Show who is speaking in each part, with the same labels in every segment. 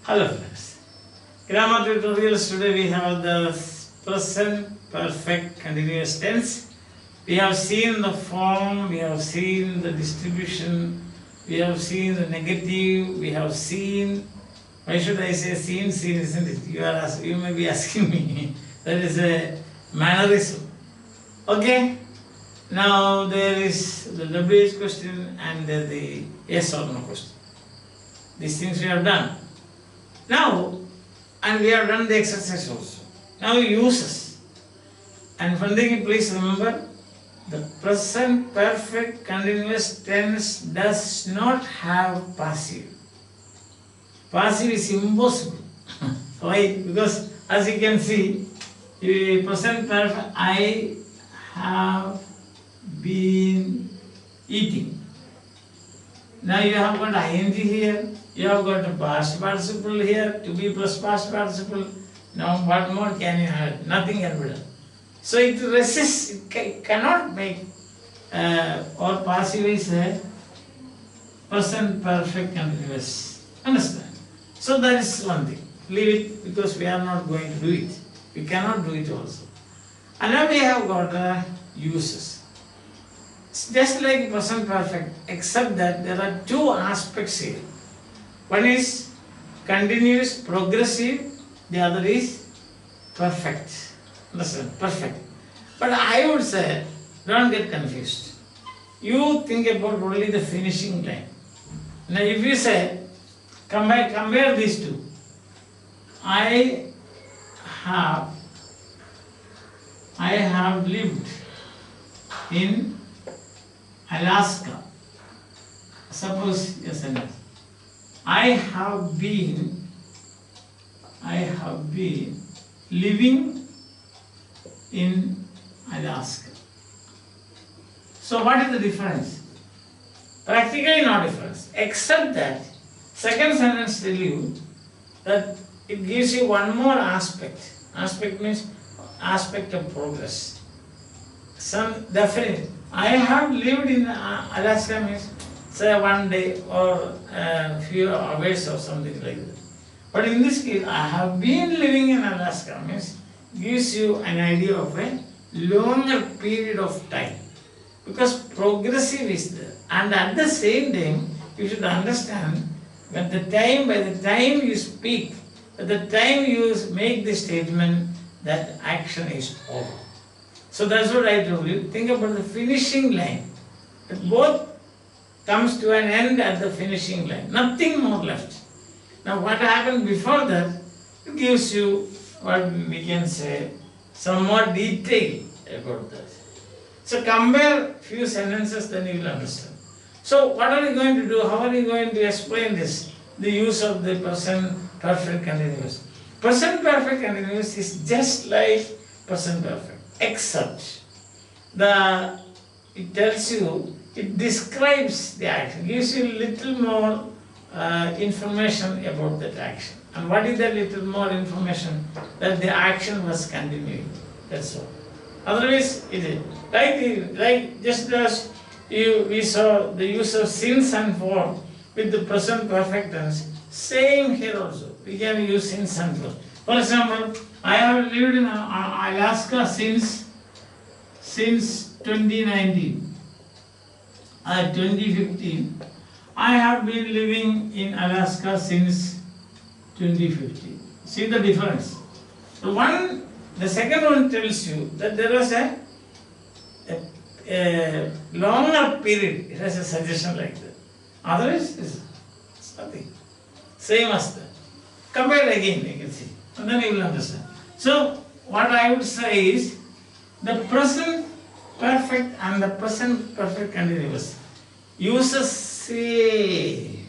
Speaker 1: Hello friends. Grammar tutorials today we have the present perfect continuous tense. We have seen the form, we have seen the distribution, we have seen the negative, we have seen, why should I say seen, isn't it? You may be asking me. That is a mannerism. Okay? Now there is the WH question and the yes or no question. These things we have done. Now, and we have done the exercise also. Now uses. And one thing please remember, the present perfect continuous tense does not have passive. Passive is impossible. Why? Because as you can see, the present perfect, I have been eating. Now you have got ing here, you have got a past participle here, to be plus past participle. Now what more can you have? Nothing can be done. So it resists, it cannot make, or passive is a present perfect continuous. Understand? So that is one thing. Leave it because we are not going to do it. We cannot do it also. And now we have got uses. It's just like present perfect, except that there are two aspects here. One is continuous, progressive, the other is perfect. Understand? Perfect. But I would say, don't get confused. You think about only the finishing line. Now if you say, compare these two. I have lived in Alaska. Suppose a sentence. I have been living in Alaska. So what is the difference? Practically no difference, except that second sentence tells you that it gives you one more aspect. Aspect means aspect of progress. Some definite. I have lived in Alaska means say one day or a few hours or something like that. But in this case, I have been living in Alaska means gives you an idea of a longer period of time. Because progressive is there. And at the same time, you should understand that by the time you speak, at the time you make the statement, that action is over. So that's what I told you. Think about the finishing line. It both comes to an end at the finishing line. Nothing more left. Now what happened before that, it gives you what we can say, some more detail about that. So compare few sentences, then you will understand. So what are you going to do? How are you going to explain this? The use of the present perfect continuous. Present perfect continuous is just like present perfect. Except it tells you, it describes the action, gives you a little more information about that action. And what is that little more information? That the action was continuing. That's all. Otherwise, it is like just as we saw the use of since and for with the present perfect tense. Same here also. We can use since and for. For example, I have lived in Alaska since 2019. 2015. I have been living in Alaska since 2015. See the difference. The second one tells you that there was a longer period. It has a suggestion like that. Otherwise, it's nothing. Same as that. Compare again, you can see. And then you will understand. So, what I would say is, the present perfect and the present perfect continuous uses same.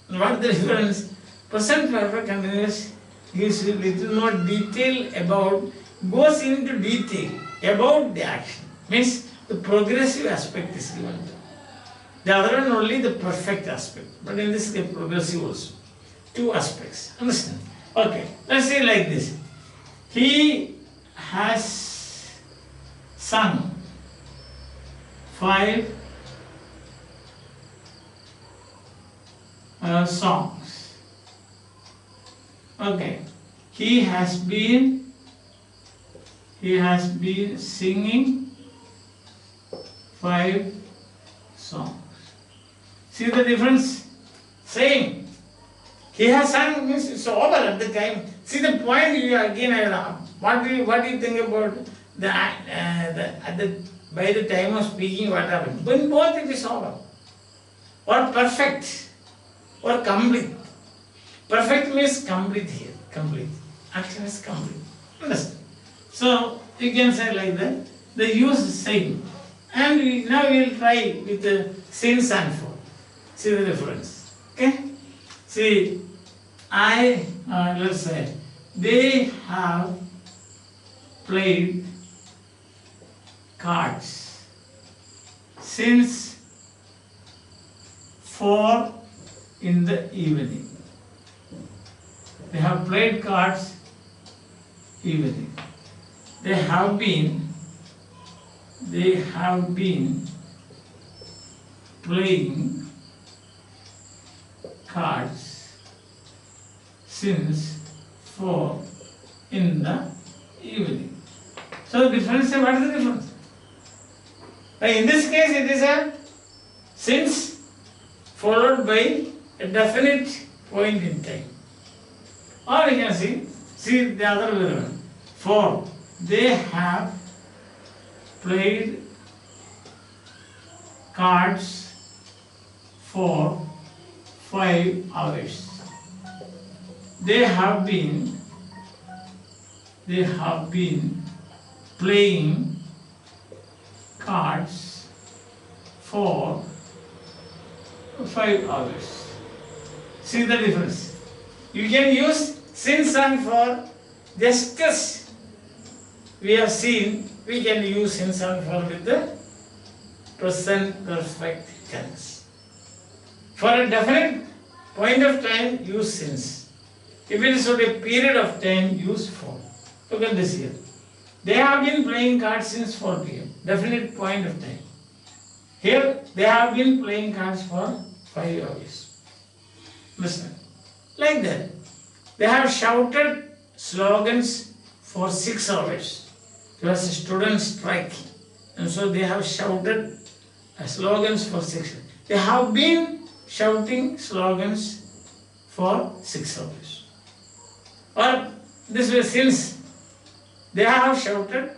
Speaker 1: What the difference? Present perfect continuous gives you little more detail goes into detail about the action. Means the progressive aspect is given. The other one only the perfect aspect. But in this case, progressive also. Two aspects. Understand? Okay. Let's say like this. He has sung 5 songs. Okay. He has been singing 5 songs. See the difference? Same. He has sung means it's over at the time. See the point you again. What do you think about by the time of speaking what happened? When both it is over. Or perfect or complete. Perfect means complete here. Complete. Action is complete. Understand? So you can say like that. The use is same. And now we will try with the since and for. See the difference. Okay? See, let's say, they have played cards since 4 in the evening. They have played cards evening. They have been playing cards since 4 in the evening. So the difference, what is the difference? In this case it is a since followed by a definite point in time. Or you can see the other way around. For they have played cards for 5 hours. They have been playing cards for 5 hours. See the difference? You can use since and for just as we have seen, we can use since and for with the present perfect tense. For a definite point of time, use since. If it is for a period of time, use for. Look at this here. They have been playing cards since 4 p.m. Definite point of time. Here, they have been playing cards for 5 hours. Listen. Like that. They have shouted slogans for 6 hours. There was a student strike. And so they have shouted slogans for 6 hours. They have been shouting slogans for 6 hours. Or this way, since they have shouted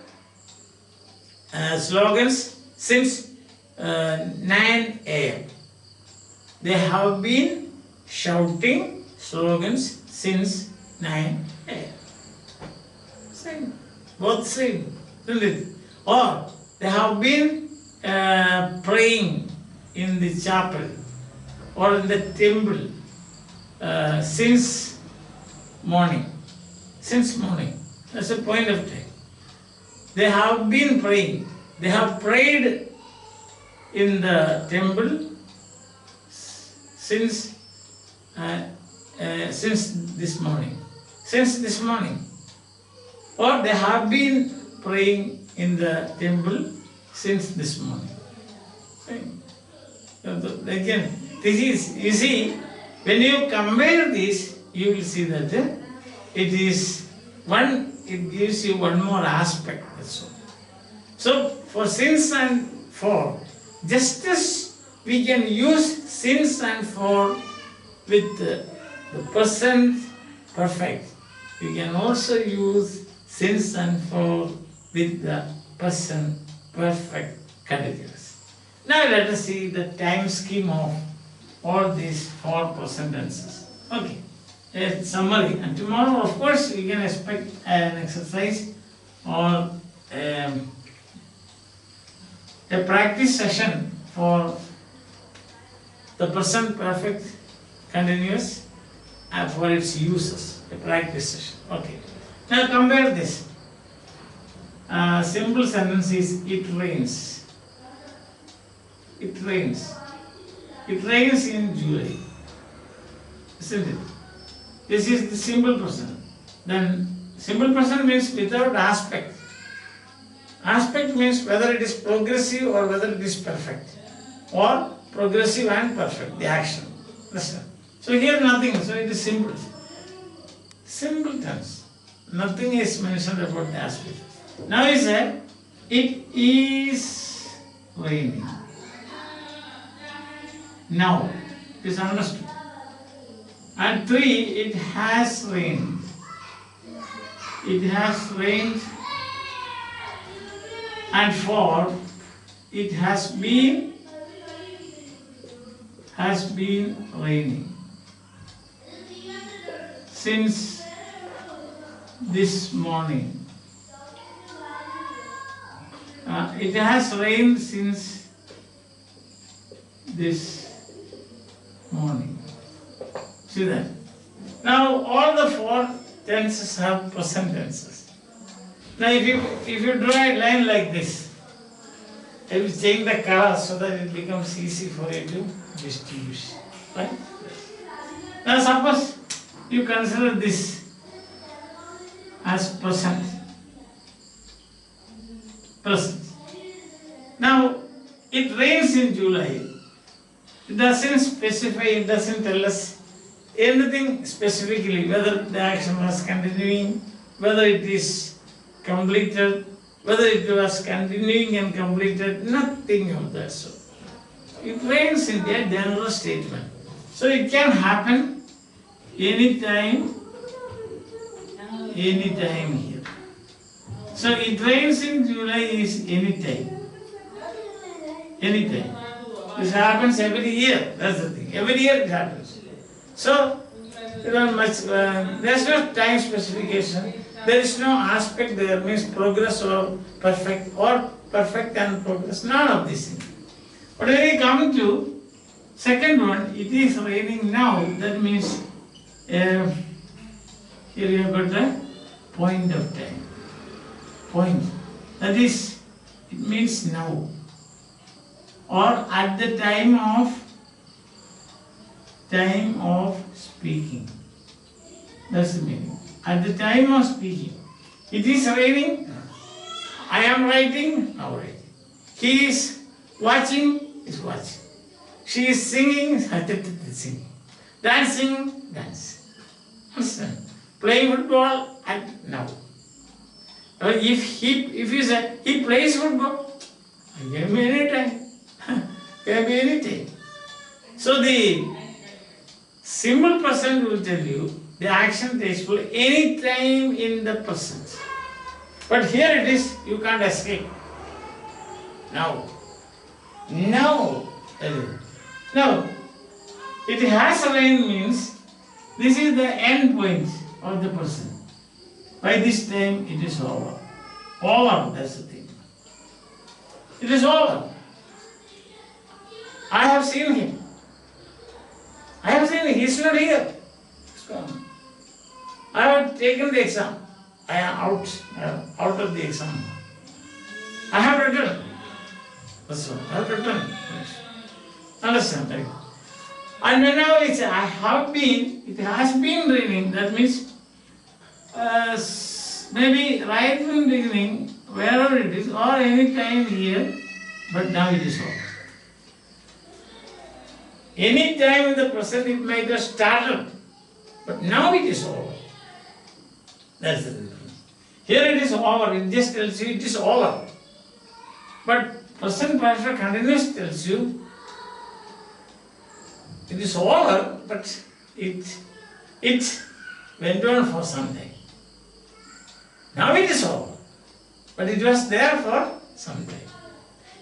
Speaker 1: slogans since 9 a.m. They have been shouting slogans since 9 a.m. Same. Both same. Isn't it? Or they have been praying in the chapel or in the temple since morning. Since morning. That's the point of time. They have been praying. They have prayed in the temple since this morning. Since this morning. Or they have been praying in the temple since this morning. Again, this is, you see, when you compare this, you will see that it is one, it gives you one more aspect. That's all. So, for since and for, just as we can use since and for with the present perfect, we can also use since and for with the present perfect continuous. Now let us see the time scheme of all these 4 present tenses. Okay, a summary. And tomorrow, of course, we can expect an exercise or a practice session for the present perfect continuous and for its uses. A practice session. Okay. Now compare this. Simple sentence is it rains. It rains. It rains in July. Isn't it? This is the simple present. Then simple present means without aspect. Aspect means whether it is progressive or whether it is perfect. Or progressive and perfect, the action. Listen. So here nothing, so it is simple. Simple tense. Nothing is mentioned about the aspect. Now he said, it is raining. Now, it is understood. And 3, it has rained. It has rained. And 4, it has been raining since this morning. It has rained since this morning. See that? Now all the 4 tenses have present tenses. Now if you draw a line like this, I will change the color so that it becomes easy for you to distinguish. Right? Now suppose you consider this as present. Present. Now it rains in July. It doesn't specify, it doesn't tell us anything specifically, whether the action was continuing, whether it is completed, whether it was continuing and completed, nothing of that sort. It rains in a general statement. So it can happen anytime here. So it rains in July is anytime. Anytime. This happens every year, that's the thing. Every year it happens. So, there's no time specification. There is no aspect there, means progress or perfect and progress, none of these things. But when we come to second one, it is raining now, that means here you have got a point of time. Point. That is, it means now. Or at the time of speaking. That's the meaning. At the time of speaking. It is raining. I am writing. Now writing. He is watching. Is watching. She is singing. Singing. Dancing. Dance. Understand? Playing football. At now. If you say he plays football, give me any time. Can be anything. So the simple present will tell you the action takes place any time in the present. But here it is, you can't escape. Now. Now. Now. It has rain means this is the end point of the present. By this time it is over. Over, that's the thing. It is over. I have seen him. I have seen him. He is not here. He's gone. I have taken the exam. I am out of the exam. I have written. That's all. I have written. Understand? Right? And now it's it has been raining. That means maybe right from the beginning, wherever it is, or any time here, but now it is over. Any time in the present it might have started, but now it is over. That's the difference. Here it is over, it just tells you it is over. But present perfect continuous tells you it is over, but it went on for some time. Now it is over, but it was there for some time.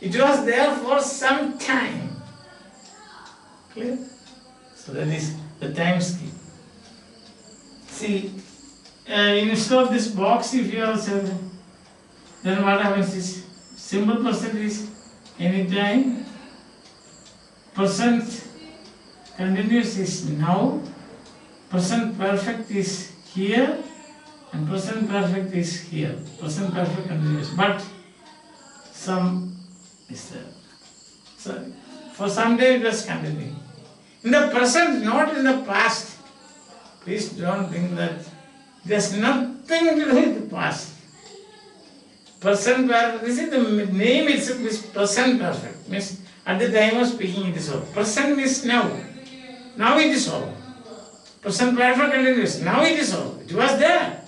Speaker 1: It was there for some time. Clear? So that is the time scheme. See, instead of this box, if you have said, then what happens is simple present is anytime, present continuous is now, present perfect is here, and present perfect is here. Present perfect continuous, but some is there. So for some day it was continuing. In the present, not in the past. Please don't think that it has nothing to do with the past. Present perfect, this is the name itself is present perfect. Means at the time of speaking it is over. Present is now. Now it is over. Present perfect continuous. Now it is all. It was there.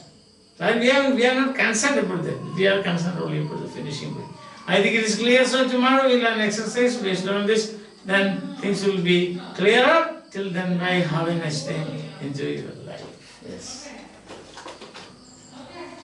Speaker 1: Right? We are not concerned about that. We are concerned only about the finishing point. I think it is clear. So tomorrow we will learn exercise based on this. Then things will be clearer. Till then, bye. Have a nice day. Enjoy your life. Yes.